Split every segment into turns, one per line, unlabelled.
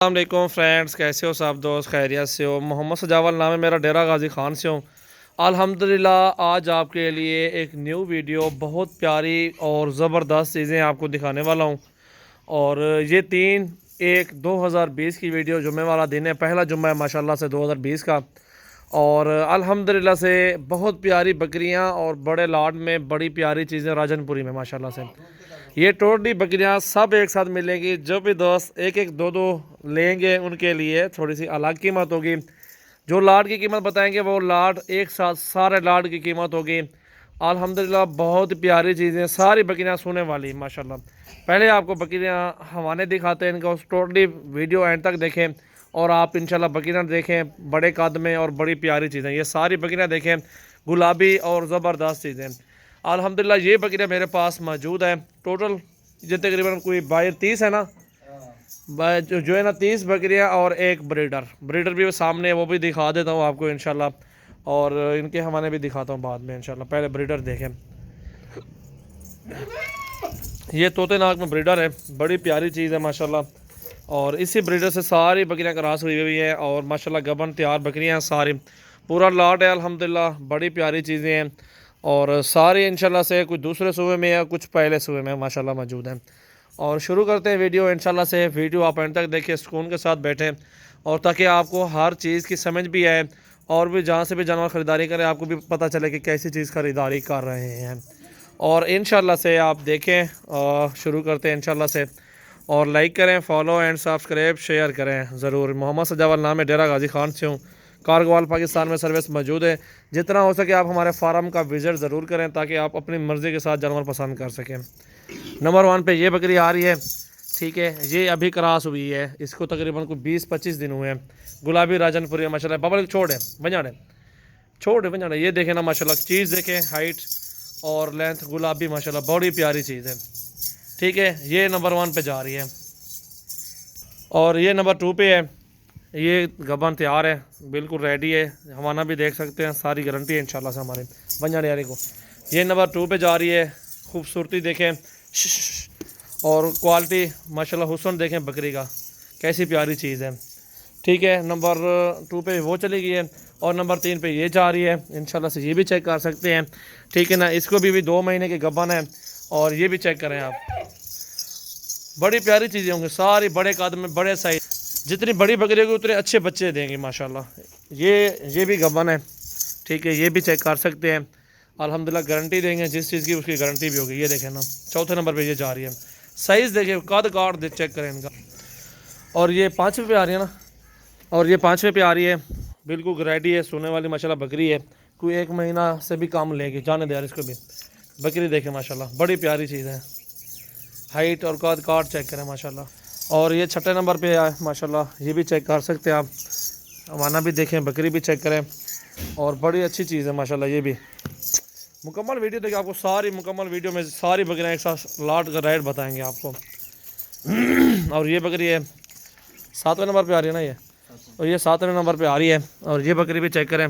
السلام علیکم فرینڈس، کیسے ہو سب دوست؟ خیریت سے ہو؟ محمد سجاول نام ہے میرا، ڈیرہ غازی خان سے ہوں الحمدللہ۔ آج آپ کے لیے ایک نیو ویڈیو بہت پیاری اور زبردست چیزیں آپ کو دکھانے والا ہوں۔ اور یہ 3/1/2020 کی ویڈیو، جمعہ والا دن ہے، پہلا جمعہ ہے ماشاءاللہ سے 2020 کا۔ اور الحمدللہ سے بہت پیاری بکریاں اور بڑے لاٹ میں بڑی پیاری چیزیں راجن پوری میں ماشاءاللہ سے۔ یہ ٹوٹلی بکریاں سب ایک ساتھ ملیں گی، جو بھی دوست ایک ایک دو دو لیں گے ان کے لیے تھوڑی سی الگ قیمت ہوگی۔ جو لاٹ کی قیمت بتائیں گے وہ لاٹ ایک ساتھ سارے لاٹ کی قیمت ہوگی۔ الحمدللہ بہت پیاری چیزیں، ساری بکریاں سونے والی ماشاءاللہ۔ پہلے آپ کو بکریاں حوانے دکھاتے ہیں، ان کو ٹوٹلی ویڈیو اینڈ تک دیکھیں اور آپ انشاءاللہ بکریاں دیکھیں بڑے قد میں اور بڑی پیاری چیزیں۔ یہ ساری بکریاں دیکھیں گلابی اور زبردست چیزیں الحمدللہ۔ یہ بکریاں میرے پاس موجود ہیں، ٹوٹل یہ تقریباً کوئی 22-30 ہے نا، جو ہے نا 30 بکریاں اور ایک بریڈر بھی سامنے ہے، وہ بھی دکھا دیتا ہوں آپ کو انشاءاللہ، اور ان کے حوانے بھی دکھاتا ہوں بعد میں انشاءاللہ۔ پہلے بریڈر دیکھیں، یہ طوطے ناک میں بریڈر ہے، بڑی پیاری چیز ہے ماشاءاللہ۔ اور اسی بریڈر سے ساری بکریاں کراس ہوئی ہیں اور ماشاءاللہ گبن تیار بکریاں ہیں، ساری پورا لاٹ ہے الحمدللہ، بڑی پیاری چیزیں ہیں۔ اور سارے انشاءاللہ سے کچھ دوسرے صوبے میں یا کچھ پہلے صوبے میں ماشاءاللہ موجود ہیں۔ اور شروع کرتے ہیں ویڈیو انشاءاللہ سے۔ ویڈیو آپ اینڈ تک دیکھیں، سکون کے ساتھ بیٹھیں، اور تاکہ آپ کو ہر چیز کی سمجھ بھی آئے، اور بھی جہاں سے بھی جانور خریداری کریں آپ کو بھی پتہ چلے کہ کیسی چیز خریداری کر رہے ہیں۔ اور انشاءاللہ سے آپ دیکھیں، شروع کرتے ہیں انشاءاللہ سے، اور لائک کریں، فالو اینڈ سبسکرائب شیئر کریں ضرور۔ محمد سجاول نام ہے، ڈیرہ غازی خان سے ہوں، کارگوال پاکستان میں سروس موجود ہے۔ جتنا ہو سکے آپ ہمارے فارم کا وزٹ ضرور کریں تاکہ آپ اپنی مرضی کے ساتھ جانور پسند کر سکیں۔ نمبر 1 پہ یہ بکری آ رہی ہے، ٹھیک ہے، یہ ابھی کراس ہوئی ہے، اس کو تقریباً کوئی 20-25 دن ہوئے ہیں۔ گلابی راجن پوری ہے ماشاءاللہ، ببل چھوڑ ہے بنجاڑے، یہ دیکھیں نا ماشاءاللہ، چیز دیکھیں، ہائٹ اور لینتھ گلابی ماشاءاللہ، بڑی پیاری چیز ہے، ٹھیک ہے۔ یہ نمبر 1 پہ جا رہی ہے، اور یہ نمبر 2 پہ ہے۔ یہ گبن تیار ہے، بالکل ریڈی ہے، حوانہ بھی دیکھ سکتے ہیں، ساری گارنٹی ہے انشاءاللہ سے ہمارے بنجاڑے والے کو۔ یہ نمبر 2 پہ جا رہی ہے، خوبصورتی دیکھیں اور کوالٹی ماشاءاللہ، حسن دیکھیں بکری کا کیسی پیاری چیز ہے، ٹھیک ہے۔ نمبر 2 پہ وہ چلی گئی ہے، اور نمبر 3 پہ یہ جا رہی ہے انشاءاللہ سے، یہ بھی چیک کر سکتے ہیں، ٹھیک ہے نا۔ اس کو بھی 2 مہینے کی گبن ہے، اور یہ بھی چیک کریں آپ، بڑی پیاری چیزیں ہوں گی، ساری بڑے قد میں، بڑے سائز، جتنی بڑی بکری ہوگی اتنے اچھے بچے دیں گے ماشاءاللہ۔ یہ بھی گبن ہے، ٹھیک ہے، یہ بھی چیک کر سکتے ہیں الحمدللہ، گارنٹی دیں گے جس چیز کی اس کی گارنٹی بھی ہوگی۔ یہ دیکھیں نا، 4تھے نمبر پہ یہ جا رہی ہے، سائز دیکھیں، قد کاٹ چیک کریں ان کا۔ اور یہ 5ویں پہ آ رہی ہے نا، اور یہ 5ویں پہ آ رہی ہے، بالکل ریڈی ہے، سونے والی ماشاءاللہ بکری ہے، کوئی 1 مہینہ سے بھی کم لے گی، جانے دے یار اس کو بھی۔ بکری دیکھیں ماشاءاللہ، بڑی پیاری چیز ہے، ہائٹ اور قد کاٹ چیک کریں ماشاءاللہ۔ اور یہ 6 نمبر پہ ہے ماشاءاللہ، یہ بھی چیک کر سکتے ہیں آپ، حوانہ بھی دیکھیں، بکری بھی چیک کریں، اور بڑی اچھی چیز ہے ماشاءاللہ۔ یہ بھی مکمل ویڈیو دیکھیں، آپ کو ساری مکمل ویڈیو میں ساری بکریاں ایک ساتھ لاٹ کا ریٹ بتائیں گے آپ کو۔ اور یہ بکری ہے 7ویں نمبر پہ آ رہی ہے نا یہ، اور یہ 7ویں نمبر پہ آ رہی ہے، اور یہ بکری بھی چیک کریں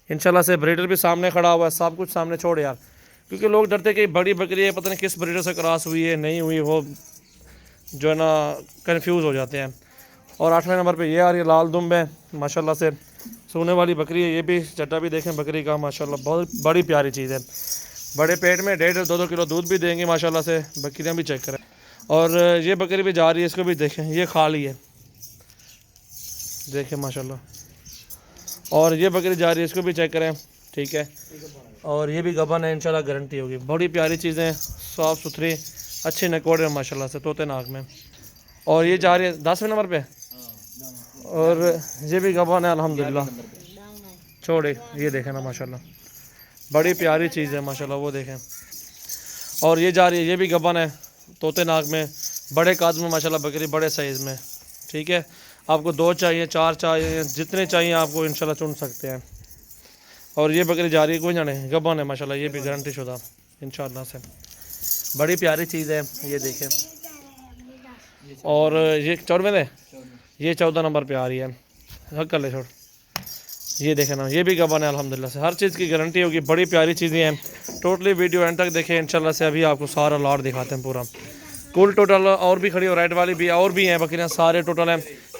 انشاءاللہ سے۔ بریڈر بھی سامنے کھڑا ہوا ہے، سب کچھ سامنے چھوڑ یار، کیونکہ لوگ ڈرتے کہ بڑی بکری ہے، پتہ نہیں کس بریڈر سے کراس ہوئی ہے نہیں ہوئی، وہ جو ہے نا کنفیوز ہو جاتے ہیں۔ اور 8ویں نمبر پہ یہ آ رہی ہے، لال دمب ہے ماشاءاللہ سے، سونے والی بکری ہے، یہ بھی چٹا بھی دیکھیں بکری کا ماشاءاللہ، بہت بڑی پیاری چیز ہے، بڑے پیٹ میں 1.5-2 کلو دودھ بھی دیں گی ماشاءاللہ سے، بکریاں بھی چیک کریں۔ اور یہ بکری بھی جا رہی ہے، اس کو بھی دیکھیں، یہ خالی ہے، دیکھیں ماشاءاللہ۔ اور یہ بکری جا رہی ہے، اس کو بھی چیک کریں، ٹھیک ہے۔ اور یہ بھی گبن ہے انشاءاللہ، گارنٹی ہوگی، بڑی پیاری چیزیں، صاف ستھری، اچھے نکوڑے ماشاءاللہ سے، طوطے ناک میں۔ اور یہ جا رہی ہے 10ویں نمبر پہ، اور یہ بھی گبن ہے الحمدللہ، چھوڑے، یہ دیکھیں نا ماشاءاللہ، بڑی پیاری چیز ہے ماشاءاللہ، وہ دیکھیں۔ اور یہ جا رہی ہے، یہ بھی گبن ہے، طوطے ناک میں، بڑے قد میں ماشاءاللہ بکری، بڑے سائز میں، ٹھیک ہے۔ آپ کو 2 چاہیے، 4 چاہیے، جتنے چاہیے آپ کو انشاءاللہ چن سکتے ہیں۔ اور یہ بکری جا رہی ہے، کوئی جانے گبن ہے ماشاءاللہ، یہ بھی گارنٹی شدہ انشاءاللہ سے، بڑی پیاری چیز ہے، یہ دیکھیں۔ اور یہ 14ویں دے، یہ 14 نمبر پہ آ رہی ہے، حق کر لے چھوڑ، یہ دیکھیں نا، یہ بھی گبن ہے الحمدللہ سے، ہر چیز کی گارنٹی ہوگی، بڑی پیاری چیزیں ہیں، ٹوٹلی ویڈیو اینڈ تک دیکھیں انشاءاللہ سے۔ ابھی آپ کو سارا لاٹ دکھاتے ہیں پورا، کل ٹوٹل اور بھی کھڑی ہو، رائٹ والی بھی اور بھی ہیں بکریاں، سارے ٹوٹل ہیں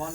1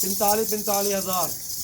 45,000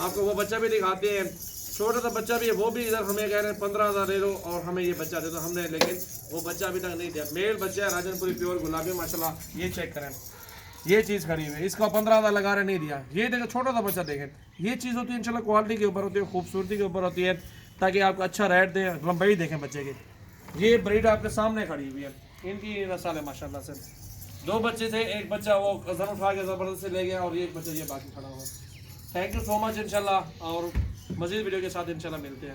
آپ کو وہ بچہ بھی دکھاتے ہیں، چھوٹا سا بچہ بھی ہے، وہ بھی ادھر ہمیں کہہ رہے ہیں 15,000 دے دو اور ہمیں یہ بچہ دے دو، ہم نے لیکن وہ بچہ ابھی تک نہیں دیا. میل بچہ ہے راجن پوری پیور گلابی ماشاءاللہ. یہ چیک کریں، یہ چیز کھڑی ہوئی ہے، اس کا 15,000 لگا رہے نہیں دیا. یہ دیکھیں چھوٹا سا بچہ دیکھیں. یہ چیز ہوتی ہے انشاءاللہ کوالٹی کے اوپر ہوتی ہے، خوبصورتی کے اوپر ہوتی ہے، تاکہ آپ کو اچھا ریٹ دیں. لمبائی دیکھیں بچے کی. یہ بریڈ آپ کے سامنے کھڑی ہوئی ہے، ان کی نسل ہے ماشاءاللہ سے. 2 بچے تھے، ایک بچہ وہ زن اٹھا کے زبردست سے لے گیا اور ایک بچہ یہ باقی کھڑا ہوا. تھینک یو سو مچ انشاءاللہ، اور مزید ویڈیو کے ساتھ انشاءاللہ ملتے ہیں.